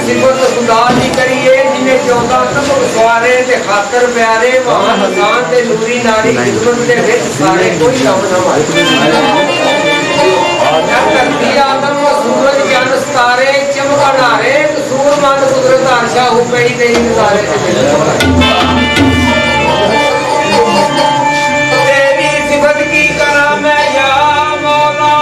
सिफत खुदा दी करिए जिन्हें 14 तमक सवारे ते खातर प्यारे वहां हसान ते नूरी नारी खिदमत दे विच सारे कोई रब ना मारे धरती आदम सूरज जन सितारे चमका नारे कसूर मन कुदरत आशा हो गई दे नजारे तेरी सिफत की करा मैं या मौला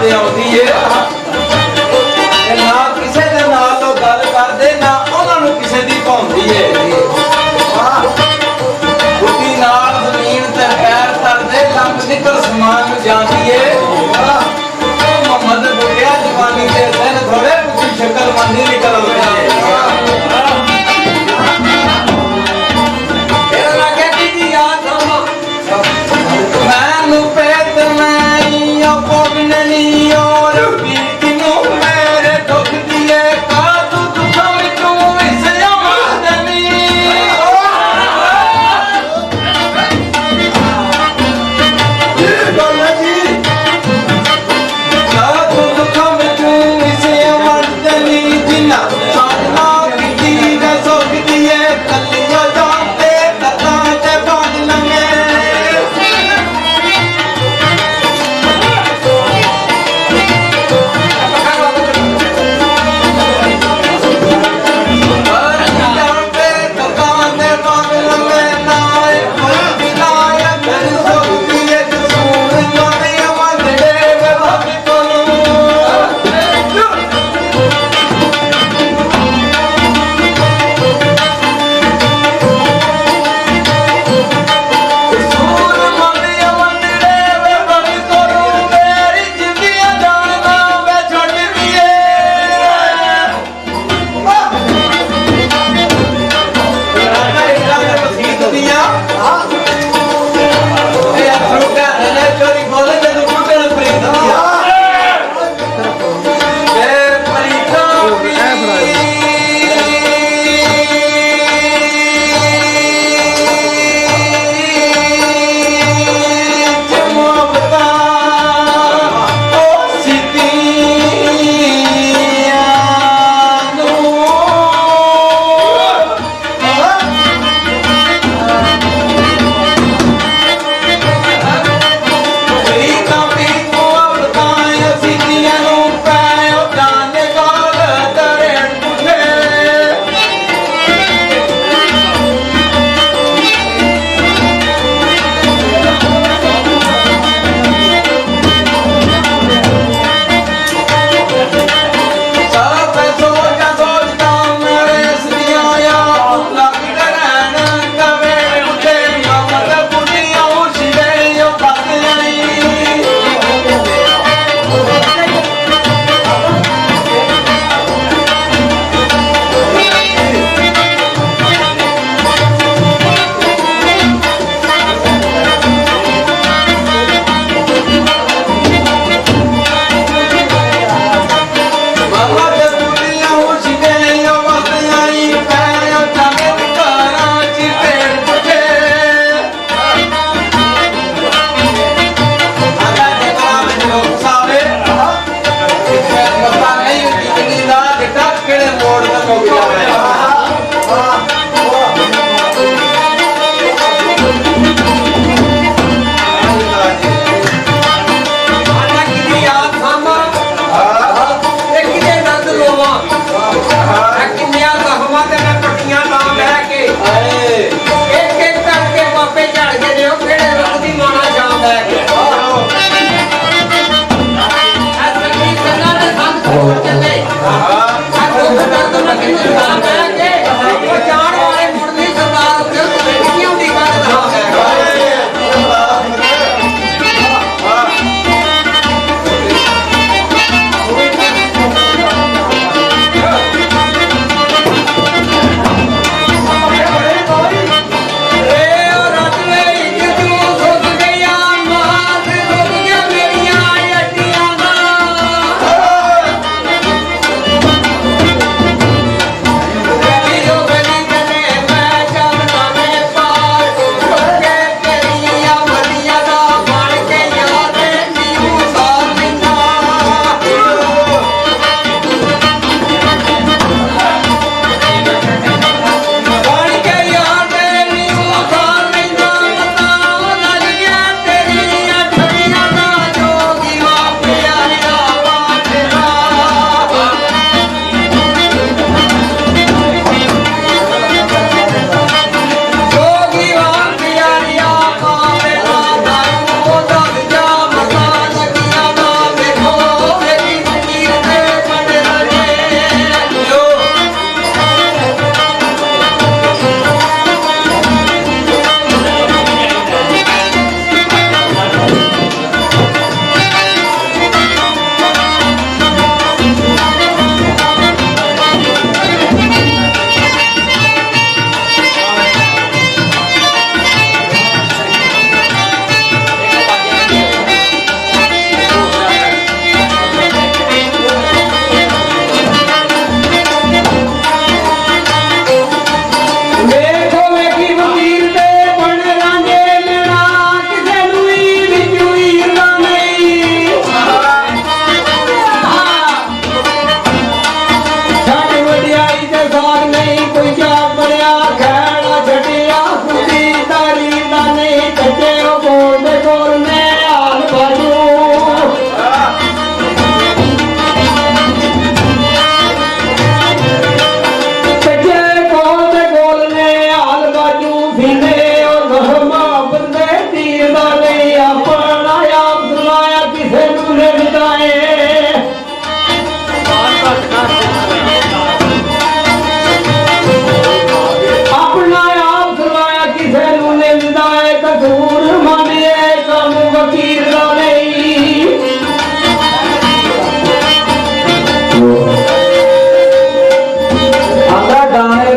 ਤੇ ਆਉਂਦੀ ਏ ਤੇ ਨਾ ਕਿਸੇ ਦੇ ਨਾਲ ਤੋਂ ਗੱਲ ਕਰਦੇ ਨਾ ਉਹਨਾਂ ਨੂੰ ਕਿਸੇ ਦੀ ਭਾਉਂਦੀ ਏ ਬੁੱਢੀ ਨਾਲ ਜ਼ਮੀਨ ਤੇ ਪੈਰ ਧਰਦੇ ਲੰਘ ਨਿਕਲ ਸਮਾਨ ਨੂੰ ਜਾਂਦੀ ਏ ਮੁਹੰਮਦ ਬੁੱਢਿਆ ਜਵਾਨੀ ਦੇ ਦਿਨ ਥੋੜੇ ਪੁੱਛੀ ਸ਼ਕਲ ਮੰਦੀ ਨਿਕਲ ਆਉਂਦੀ ਏ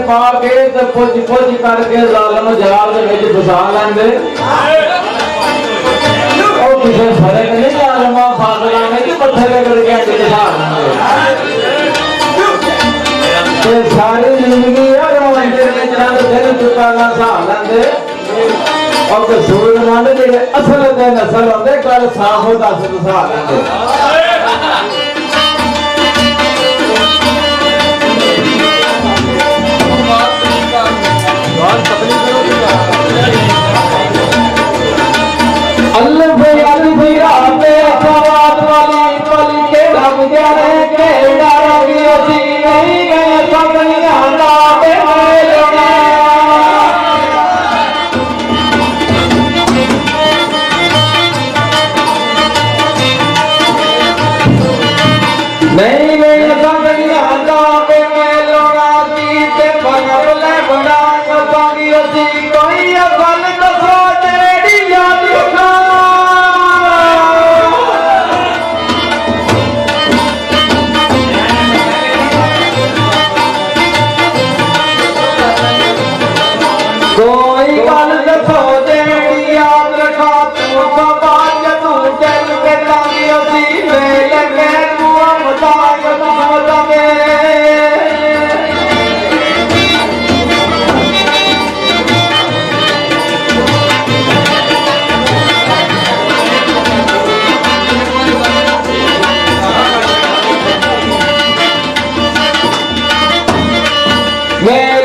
पा के ते पुज पुज करके जालम जाल दे विच फसा लैंदे ओ किसे फर्क नहीं जालमा फासला में कि पत्थर करके अंडे फसा लैंदे ते सारी जिंदगी यार मंदिर में चंद दिन चुकाना सा लैंदे और कसूर मंद जेडे असल दे नस्ल होंदे गल साफ हो दस दसा लैंदे अल्लाह अल्लाह रात सवात वाली के ढम जाने के डारोगी असी नहीं गए पगलियां नाम लेना नहीं गए पगलियां नाम लेना जीते बगले बड़ा कसागी असी कोई असल दसो तेरी याद रखा कोई गल दसो तेरी याद रखा तू बाज तू चल के लागी असी मेले के तू बताय तू दमे मैं